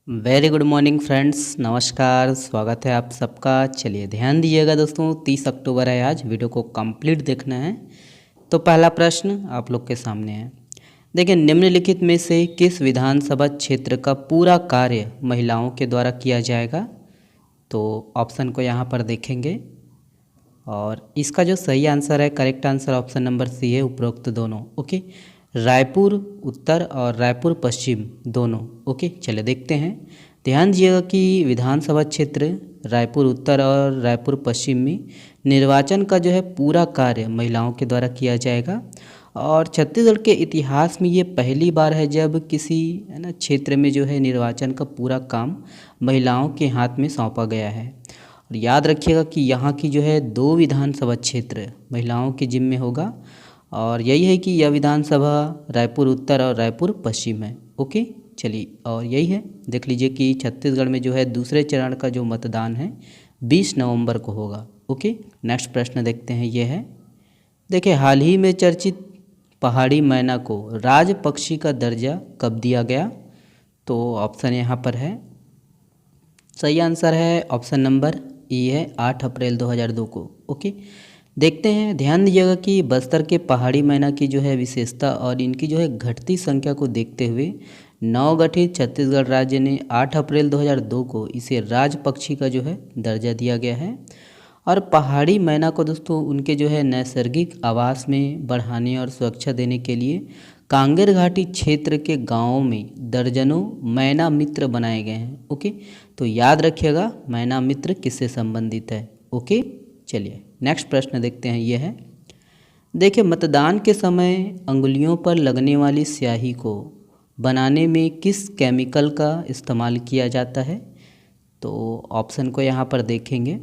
Very good morning friends, नमस्कार। स्वागत है आप सबका। चलिए ध्यान दीजिएगा दोस्तों, 30 अक्टूबर है आज। वीडियो को कंप्लीट देखना है। तो पहला प्रश्न आप लोग के सामने है। देखिए, निम्नलिखित में से किस विधानसभा क्षेत्र का पूरा कार्य महिलाओं के द्वारा किया जाएगा? तो ऑप्शन को यहाँ पर देखेंगे और इसका जो सही आंसर है, correct answer option number C है, उपरोक्त दोनों। ओके, रायपुर उत्तर और रायपुर पश्चिम दोनों। ओके, चलिए देखते हैं। ध्यान दीजिएगा कि विधानसभा क्षेत्र रायपुर उत्तर और रायपुर पश्चिम में निर्वाचन का जो है पूरा कार्य महिलाओं के द्वारा किया जाएगा। और छत्तीसगढ़ के इतिहास में ये पहली बार है जब किसी क्षेत्र में जो है निर्वाचन का पूरा काम महिलाओं के हाथ में सौंपा गया है। और याद रखिएगा कि यहाँ की जो है 2 विधानसभा क्षेत्र महिलाओं के जिम्मे होगा और यही है कि यह विधानसभा रायपुर उत्तर और रायपुर पश्चिम है। ओके, चलिए, और यही है, देख लीजिए कि छत्तीसगढ़ में जो है दूसरे चरण का जो मतदान है 20 नवंबर को होगा। ओके, नेक्स्ट प्रश्न देखते हैं। ये है, देखिए, हाल ही में चर्चित पहाड़ी मैना को राज पक्षी का दर्जा कब दिया गया? तो ऑप्शन यहाँ पर है, सही आंसर है ऑप्शन नंबर ई है, 8 अप्रैल 2002 को। ओके, देखते हैं। ध्यान दीजिएगा कि बस्तर के पहाड़ी मैना की जो है विशेषता और इनकी जो है घटती संख्या को देखते हुए नवगठित छत्तीसगढ़ राज्य ने 8 अप्रैल 2002 को इसे राज पक्षी का जो है दर्जा दिया गया है। और पहाड़ी मैना को दोस्तों उनके जो है नैसर्गिक आवास में बढ़ाने और सुरक्षा देने के लिए कांगेर घाटी क्षेत्र के गांवों में दर्जनों मैना मित्र बनाए गए हैं। ओके, तो याद रखिएगा मैना मित्र किससे संबंधित है। ओके, चलिए नेक्स्ट प्रश्न देखते हैं। यह है, देखिए, मतदान के समय अंगुलियों पर लगने वाली स्याही को बनाने में किस केमिकल का इस्तेमाल किया जाता है? तो ऑप्शन को यहाँ पर देखेंगे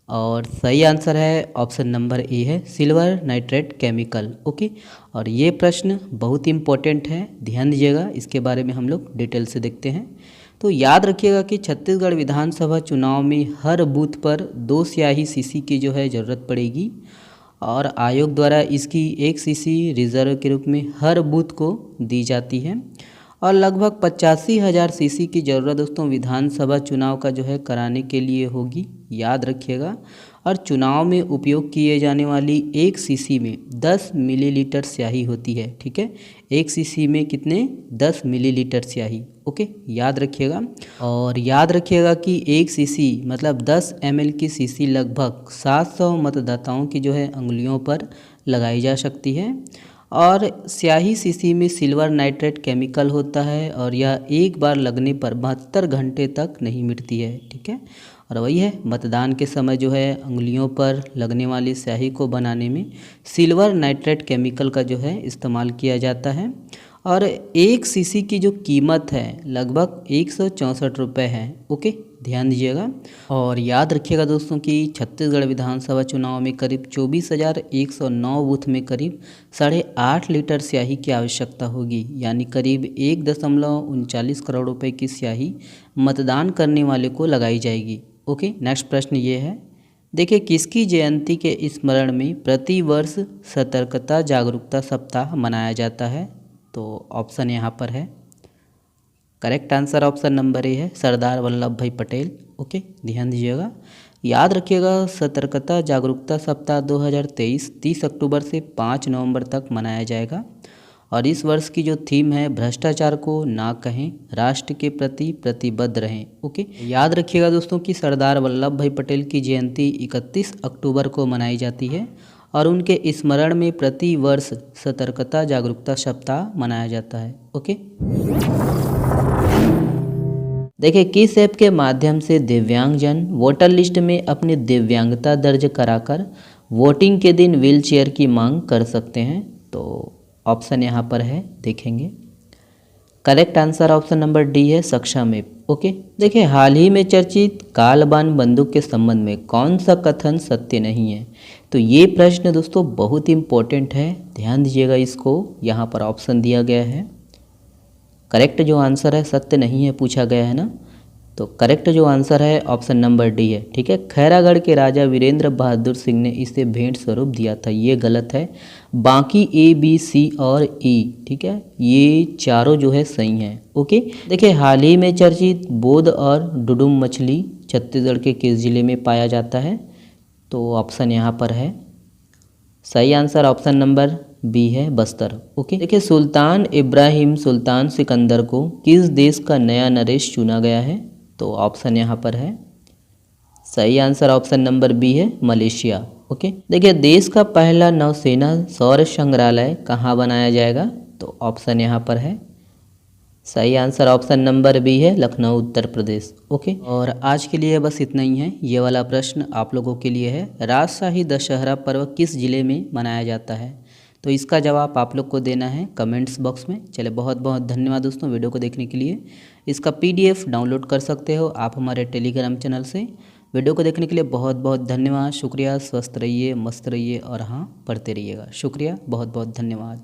और सही आंसर है ऑप्शन नंबर ए है, सिल्वर नाइट्रेट केमिकल। ओके, और ये प्रश्न बहुत इंपॉर्टेंट है, ध्यान दीजिएगा, इसके बारे में हम लोग डिटेल से देखते हैं। तो याद रखिएगा कि छत्तीसगढ़ विधानसभा चुनाव में हर बूथ पर 2 स्याही सीसी की जो है ज़रूरत पड़ेगी और आयोग द्वारा इसकी 1 सीसी रिजर्व के रूप में हर बूथ को दी जाती है। और लगभग 85,000 सीसी की ज़रूरत दोस्तों विधानसभा चुनाव का जो है कराने के लिए होगी, याद रखिएगा। और चुनाव में उपयोग किए जाने वाली 1 सीसी में 10 मिलीलीटर स्याही होती है। ठीक है, 1 सीसी में कितने? 10 मिलीलीटर स्याही। ओके, याद रखिएगा। और याद रखिएगा कि 1 सीसी मतलब 10 ml की सीसी लगभग 700 मतदाताओं की जो है अंगुलियों पर लगाई जा सकती है। और स्याही सीसी में सिल्वर नाइट्रेट केमिकल होता है और यह एक बार लगने पर 72 घंटे तक नहीं मिटती है। ठीक है, और वही है, मतदान के समय जो है अंगुलियों पर लगने वाली स्याही को बनाने में सिल्वर नाइट्रेट केमिकल का जो है इस्तेमाल किया जाता है। और 1 सीसी की जो कीमत है लगभग 164 रुपये है। ओके, ध्यान दीजिएगा। और याद रखिएगा दोस्तों कि छत्तीसगढ़ विधानसभा चुनाव में करीब 24,109 बूथ में करीब 8.5 लीटर स्याही की आवश्यकता होगी, यानी करीब 1.39 करोड़ रुपए की स्याही मतदान करने वाले को लगाई जाएगी। ओके, नेक्स्ट प्रश्न ये है, देखिए, किसकी जयंती के स्मरण में प्रतिवर्ष सतर्कता जागरूकता सप्ताह मनाया जाता है? तो ऑप्शन यहाँ पर है, correct answer option number A है, सरदार वल्लभ भाई पटेल। ओके, ध्यान दीजिएगा, याद रखिएगा। सतर्कता जागरूकता सप्ताह 2023 30 अक्टूबर से 5 नवंबर तक मनाया जाएगा। और इस वर्ष की जो थीम है, भ्रष्टाचार को ना कहें, राष्ट्र के प्रति प्रतिबद्ध रहें। ओके, याद रखिएगा दोस्तों कि सरदार वल्लभ भाई पटेल की जयंती 31 अक्टूबर को मनाई जाती है और उनके स्मरण में प्रति वर्ष सतर्कता जागरूकता सप्ताह मनाया जाता है। ओके, देखिए, किस ऐप के माध्यम से दिव्यांगजन वोटर लिस्ट में अपनी दिव्यांगता दर्ज कराकर वोटिंग के दिन व्हीलचेयर की मांग कर सकते हैं? तो ऑप्शन यहाँ पर है, देखेंगे। Correct answer option number D है, सक्षम ऐप। ओके, देखिए, हाल ही में चर्चित कालबान बंदूक के संबंध में कौन सा कथन सत्य नहीं है? तो ये प्रश्न दोस्तों बहुत इंपॉर्टेंट है, ध्यान दीजिएगा इसको। यहाँ पर ऑप्शन दिया गया है, करेक्ट जो आंसर है सत्य नहीं है पूछा गया है ना, तो करेक्ट जो आंसर है ऑप्शन नंबर डी है। ठीक है, खैरागढ़ के राजा वीरेंद्र बहादुर सिंह ने इसे भेंट स्वरूप दिया था, ये गलत है। बाकी ए बी सी और ई, ठीक है, ये चारों जो है सही हैं। ओके, देखिए हाल ही में चर्चित बोध और डुडुम मछली छत्तीसगढ़ के किस जिले में पाया जाता है? तो ऑप्शन यहाँ पर है, सही आंसर ऑप्शन नंबर बी है, बस्तर। ओके, देखिए सुल्तान इब्राहिम सुल्तान सिकंदर को किस देश का नया नरेश चुना गया है? तो ऑप्शन यहाँ पर है, सही आंसर ऑप्शन नंबर बी है, मलेशिया। ओके, देखिए देश का पहला नौसेना सौर संग्रहालय कहाँ बनाया जाएगा? तो ऑप्शन यहाँ पर है, सही आंसर ऑप्शन नंबर बी है, लखनऊ उत्तर प्रदेश। ओके, और आज के लिए बस इतना ही है। ये वाला प्रश्न आप लोगों के लिए है, राजशाही दशहरा पर्व किस जिले में मनाया जाता है? तो इसका जवाब आप लोग को देना है कमेंट्स बॉक्स में। चले, बहुत बहुत धन्यवाद दोस्तों वीडियो को देखने के लिए। इसका PDF डाउनलोड कर सकते हो आप हमारे टेलीग्राम चैनल से। वीडियो को देखने के लिए बहुत बहुत धन्यवाद, शुक्रिया। स्वस्थ रहिए, मस्त रहिए और हाँ, पढ़ते रहिएगा। शुक्रिया, बहुत बहुत धन्यवाद।